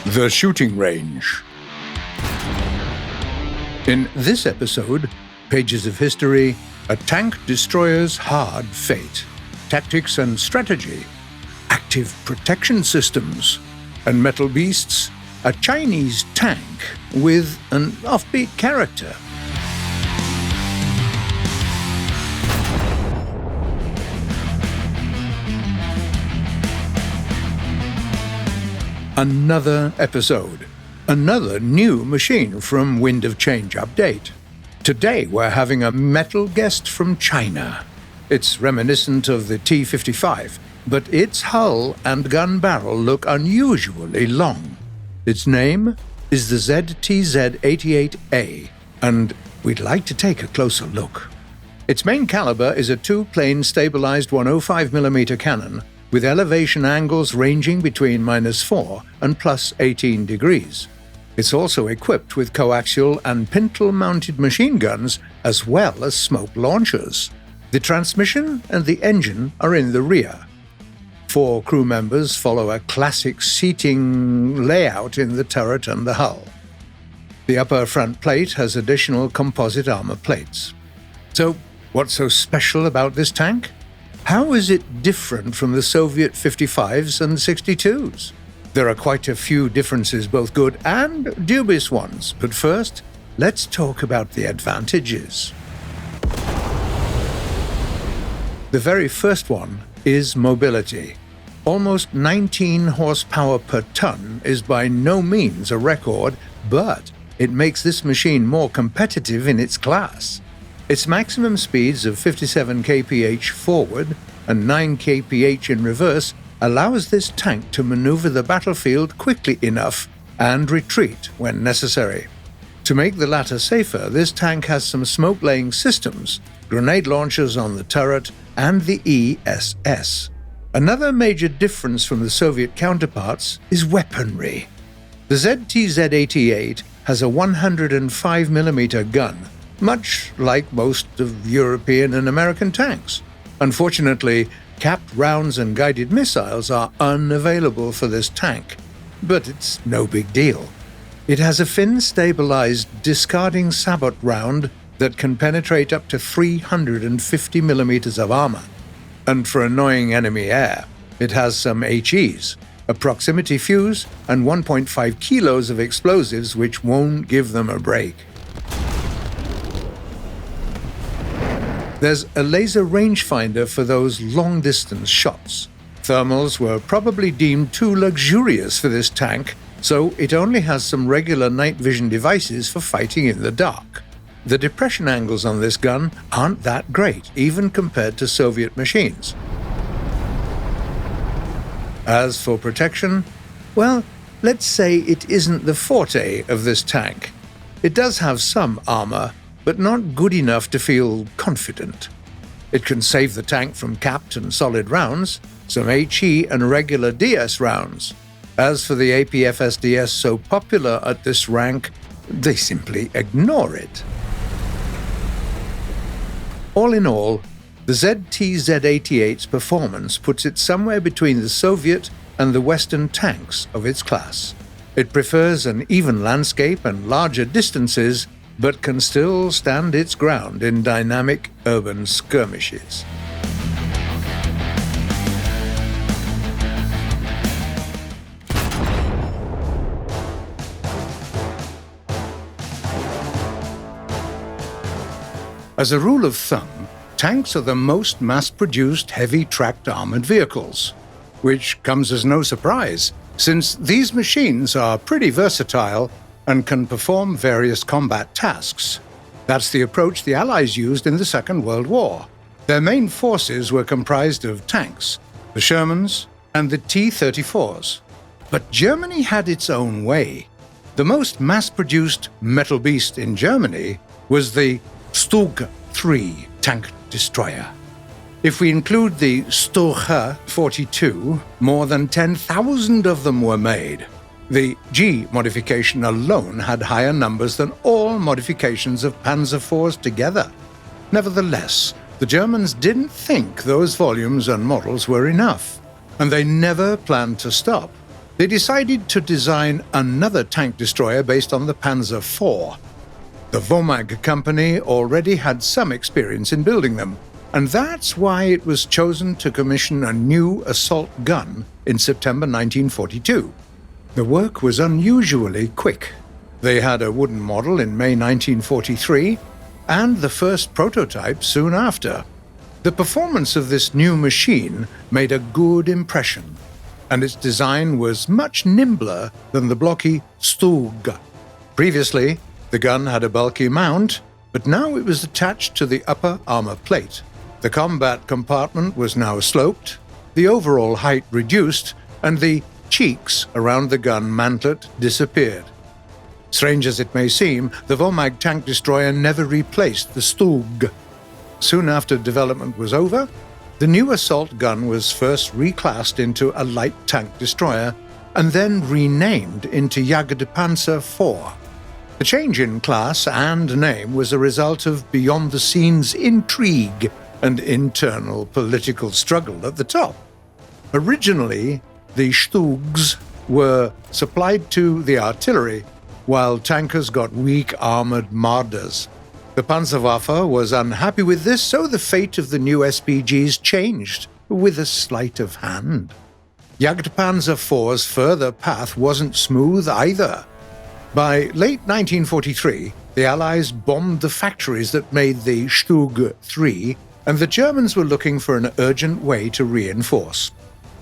The Shooting Range. In this episode, Pages of History, a tank destroyer's hard fate, tactics and strategy, active protection systems, and metal beasts, a Chinese tank with an offbeat character. Another episode, another new machine from Wind of Change Update. Today we're having a metal guest from China. It's reminiscent of the T-55, but its hull and gun barrel look unusually long. Its name is the ZTZ-88A, and we'd like to take a closer look. Its main caliber is a two-plane stabilized 105mm cannon with elevation angles ranging between -4 and +18 degrees. It's also equipped with coaxial and pintle-mounted machine guns as well as smoke launchers. The transmission and the engine are in the rear. 4 crew members follow a classic seating layout in the turret and the hull. The upper front plate has additional composite armor plates. So, what's so special about this tank? How is it different from the Soviet 55s and 62s? There are quite a few differences, both good and dubious ones, but first, let's talk about the advantages. The very first one is mobility. Almost 19 horsepower per ton is by no means a record, but it makes this machine more competitive in its class. Its maximum speeds of 57 kph forward and 9 kph in reverse allows this tank to maneuver the battlefield quickly enough and retreat when necessary. To make the latter safer, this tank has some smoke-laying systems, grenade launchers on the turret, and the ESS. Another major difference from the Soviet counterparts is weaponry. The ZTZ-88 has a 105mm gun, much like most of European and American tanks. Unfortunately, capped rounds and guided missiles are unavailable for this tank, but it's no big deal. It has a fin-stabilized discarding sabot round that can penetrate up to 350mm of armor. And for annoying enemy air, it has some HEs, a proximity fuse, and 1.5 kilos of explosives which won't give them a break. There's a laser rangefinder for those long-distance shots. Thermals were probably deemed too luxurious for this tank, so it only has some regular night vision devices for fighting in the dark. The depression angles on this gun aren't that great, even compared to Soviet machines. As for protection, well, let's say it isn't the forte of this tank. It does have some armor, but not good enough to feel confident. It can save the tank from capped and solid rounds, some HE and regular DS rounds. As for the APFSDS so popular at this rank, they simply ignore it. All in all, the ZTZ-88's performance puts it somewhere between the Soviet and the Western tanks of its class. It prefers an even landscape and larger distances, but can still stand its ground in dynamic urban skirmishes. As a rule of thumb, tanks are the most mass-produced heavy-tracked armored vehicles, which comes as no surprise, since these machines are pretty versatile and can perform various combat tasks. That's the approach the Allies used in the Second World War. Their main forces were comprised of tanks, the Shermans, and the T-34s. But Germany had its own way. The most mass-produced metal beast in Germany was the Stuka 3 tank destroyer. If we include the Stuka 42, more than 10,000 of them were made. The G modification alone had higher numbers than all modifications of Panzer IVs together. Nevertheless, the Germans didn't think those volumes and models were enough, and they never planned to stop. They decided to design another tank destroyer based on the Panzer IV. The Vomag company already had some experience in building them, and that's why it was chosen to commission a new assault gun in September 1942. The work was unusually quick. They had a wooden model in May 1943, and the first prototype soon after. The performance of this new machine made a good impression, and its design was much nimbler than the blocky Stug. Previously, the gun had a bulky mount, but now it was attached to the upper armor plate. The combat compartment was now sloped, the overall height reduced, and the cheeks around the gun mantlet disappeared. Strange as it may seem, the Vomag tank destroyer never replaced the Stug. Soon after development was over, the new assault gun was first reclassed into a light tank destroyer and then renamed into Jagdpanzer IV. The change in class and name was a result of beyond-the-scenes intrigue and internal political struggle at the top. Originally, the Stugs were supplied to the artillery, while tankers got weak armored Marders. The Panzerwaffe was unhappy with this, so the fate of the new SPGs changed with a sleight of hand. Jagdpanzer IV's further path wasn't smooth either. By late 1943, the Allies bombed the factories that made the Stug 3, and the Germans were looking for an urgent way to reinforce.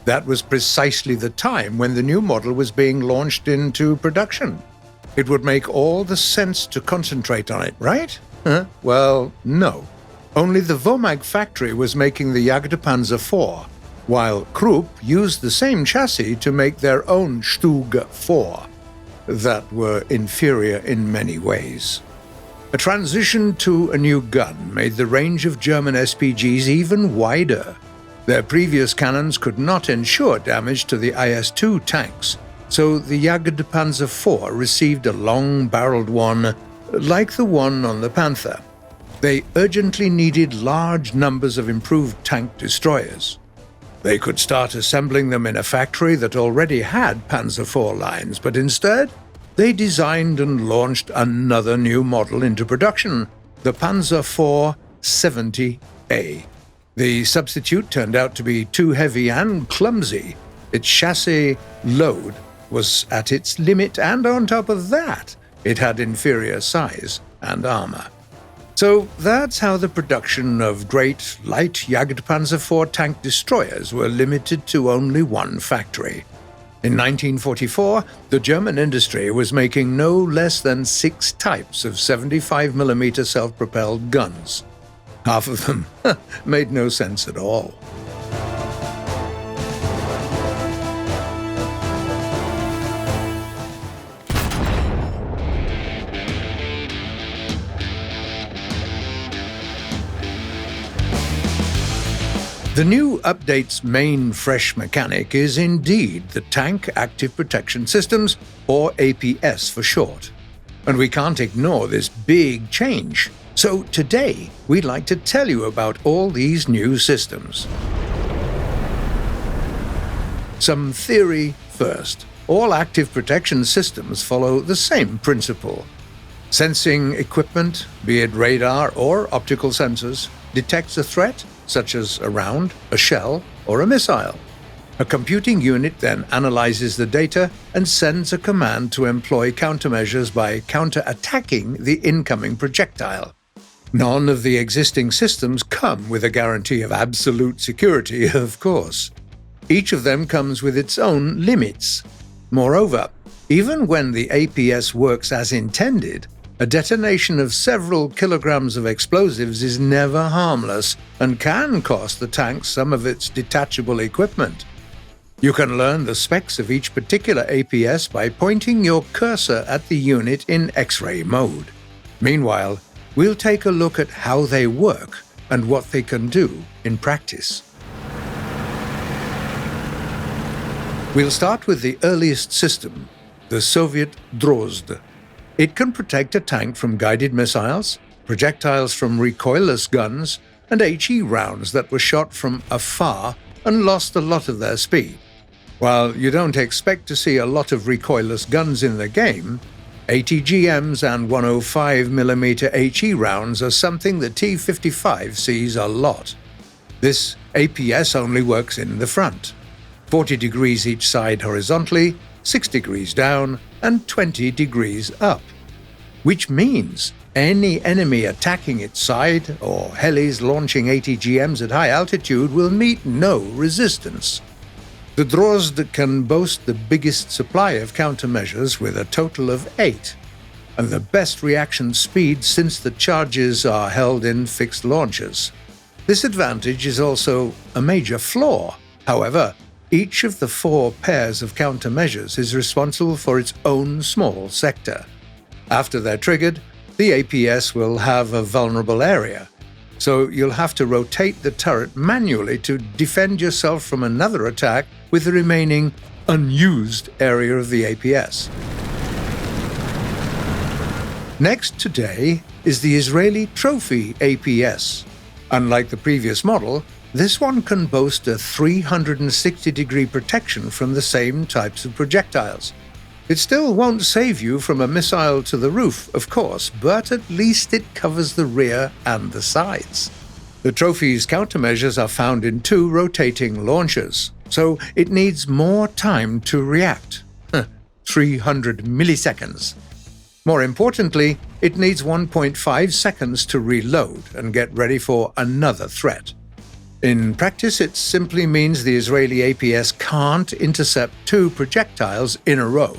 That was precisely the time when the new model was being launched into production. It would make all the sense to concentrate on it, right? Well, no. Only the Vomag factory was making the Jagdpanzer IV, while Krupp used the same chassis to make their own Stug 4 that were inferior in many ways. A transition to a new gun made the range of German SPGs even wider. Their previous cannons could not ensure damage to the IS-2 tanks, so the Jagdpanzer IV received a long-barreled one like the one on the Panther. They urgently needed large numbers of improved tank destroyers. They could start assembling them in a factory that already had Panzer IV lines, but instead, they designed and launched another new model into production, the Panzer IV 70A. The substitute turned out to be too heavy and clumsy. Its chassis load was at its limit, and on top of that, it had inferior size and armor. So that's how the production of great light Jagdpanzer IV tank destroyers were limited to only one factory. In 1944, the German industry was making no less than 6 types of 75mm self-propelled guns. Half of them made no sense at all. The new update's main fresh mechanic is indeed the Tank Active Protection Systems, or APS for short. And we can't ignore this big change. So today, we'd like to tell you about all these new systems. Some theory first. All active protection systems follow the same principle. Sensing equipment, be it radar or optical sensors, detects a threat, such as a round, a shell, or a missile. A computing unit then analyzes the data and sends a command to employ countermeasures by counter-attacking the incoming projectile. None of the existing systems come with a guarantee of absolute security, of course. Each of them comes with its own limits. Moreover, even when the APS works as intended, a detonation of several kilograms of explosives is never harmless and can cost the tank some of its detachable equipment. You can learn the specs of each particular APS by pointing your cursor at the unit in X-ray mode. Meanwhile, we'll take a look at how they work and what they can do in practice. We'll start with the earliest system, the Soviet Drozd. It can protect a tank from guided missiles, projectiles from recoilless guns, and HE rounds that were shot from afar and lost a lot of their speed. While you don't expect to see a lot of recoilless guns in the game, ATGMs and 105mm HE rounds are something the T-55 sees a lot. This APS only works in the front, 40 degrees each side horizontally, 6 degrees down, and 20 degrees up. Which means any enemy attacking its side or helis launching ATGMs at high altitude will meet no resistance. The Drozd can boast the biggest supply of countermeasures with a total of 8, and the best reaction speed since the charges are held in fixed launchers. This advantage is also a major flaw. However, each of the 4 pairs of countermeasures is responsible for its own small sector. After they're triggered, the APS will have a vulnerable area, so you'll have to rotate the turret manually to defend yourself from another attack with the remaining unused area of the APS. Next today is the Israeli Trophy APS. Unlike the previous model, this one can boast a 360-degree protection from the same types of projectiles. It still won't save you from a missile to the roof, of course, but at least it covers the rear and the sides. The Trophy's countermeasures are found in 2 rotating launchers, so it needs more time to react. 300 milliseconds. More importantly, it needs 1.5 seconds to reload and get ready for another threat. In practice, it simply means the Israeli APS can't intercept 2 projectiles in a row.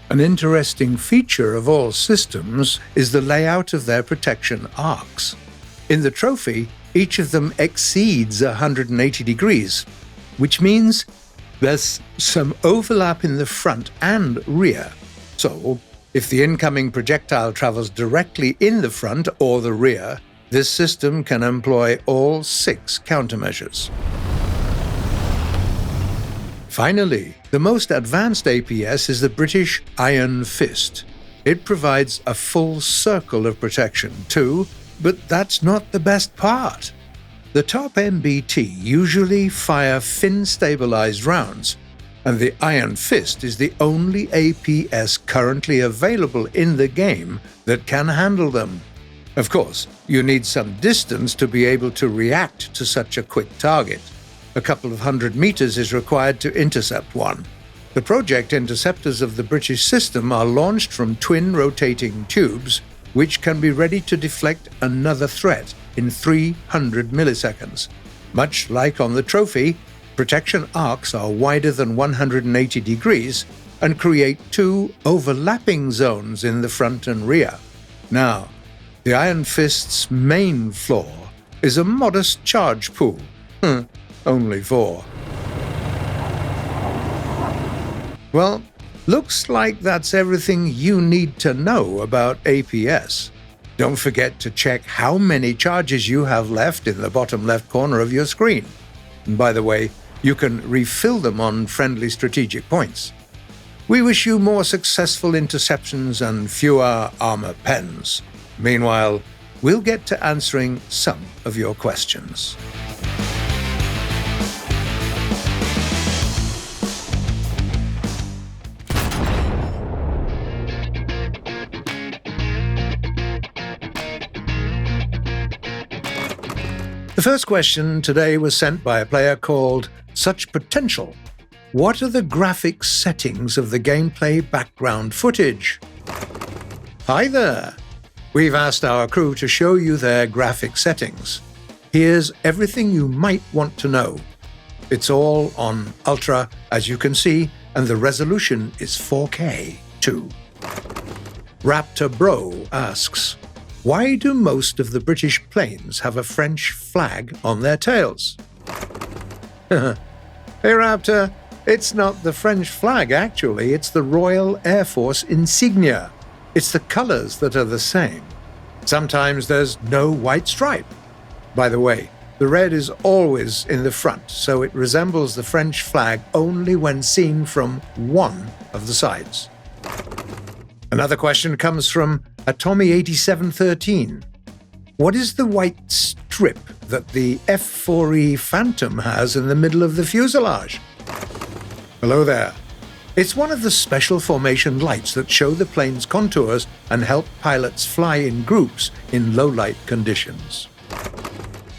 An interesting feature of all systems is the layout of their protection arcs. In the Trophy, each of them exceeds 180 degrees, which means there's some overlap in the front and rear. So, if the incoming projectile travels directly in the front or the rear, this system can employ all 6 countermeasures. Finally, the most advanced APS is the British Iron Fist. It provides a full circle of protection too, but that's not the best part. The top MBT usually fire fin-stabilized rounds, and the Iron Fist is the only APS currently available in the game that can handle them. Of course, you need some distance to be able to react to such a quick target. A couple of 100 meters is required to intercept one. The project interceptors of the British system are launched from twin rotating tubes, which can be ready to deflect another threat in 300 milliseconds. Much like on the Trophy, protection arcs are wider than 180 degrees and create 2 overlapping zones in the front and rear. Now, the Iron Fist's main flaw is a modest charge pool. Only 4. Well, looks like that's everything you need to know about APS. Don't forget to check how many charges you have left in the bottom left corner of your screen. And by the way, you can refill them on friendly strategic points. We wish you more successful interceptions and fewer armor pens. Meanwhile, we'll get to answering some of your questions. The first question today was sent by a player called Such Potential. What are the graphics settings of the gameplay background footage? Hi there! We've asked our crew to show you their graphic settings. Here's everything you might want to know. It's all on Ultra, as you can see, and the resolution is 4K too. Raptor Bro asks, why do most of the British planes have a French flag on their tails? Hey Raptor, it's not the French flag actually, it's the Royal Air Force insignia. It's the colors that are the same. Sometimes there's no white stripe. By the way, the red is always in the front, so it resembles the French flag only when seen from one of the sides. Another question comes from Atomy8713. What is the white strip that the F4E Phantom has in the middle of the fuselage? Hello there. It's one of the special formation lights that show the plane's contours and help pilots fly in groups in low-light conditions.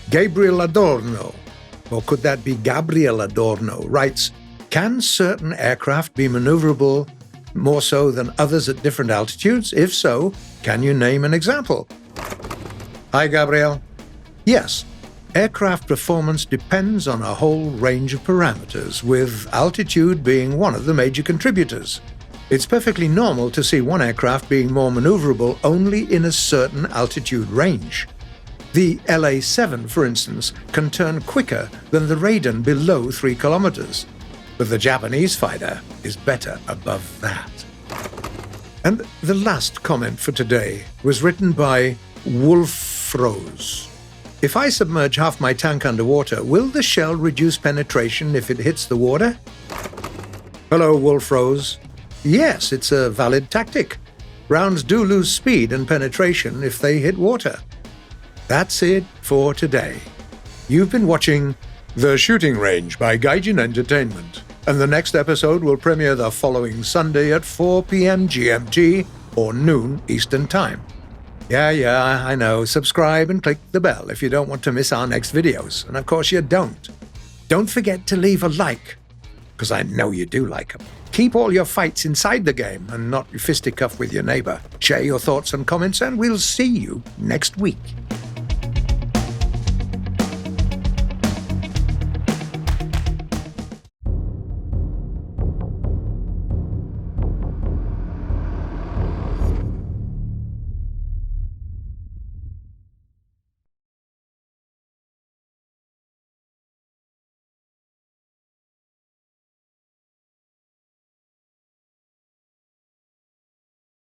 Gabriel Adorno, or could that be Gabriel Adorno, writes, "Can certain aircraft be maneuverable more so than others at different altitudes? If so, can you name an example?" Hi, Gabriel. Yes, aircraft performance depends on a whole range of parameters, with altitude being one of the major contributors. It's perfectly normal to see one aircraft being more maneuverable only in a certain altitude range. The LA-7, for instance, can turn quicker than the Raiden below 3 kilometers, but the Japanese fighter is better above that. And the last comment for today was written by Wolfrose. "If I submerge half my tank underwater, will the shell reduce penetration if it hits the water?" Hello, Wolfrose. Yes, it's a valid tactic. Rounds do lose speed and penetration if they hit water. That's it for today. You've been watching The Shooting Range by Gaijin Entertainment, and the next episode will premiere the following Sunday at 4 p.m. GMT or noon Eastern Time. Yeah, I know. Subscribe and click the bell if you don't want to miss our next videos. And of course you don't. Don't forget to leave a like, because I know you do like them. Keep all your fights inside the game and not fisticuff with your neighbor. Share your thoughts and comments, and we'll see you next week.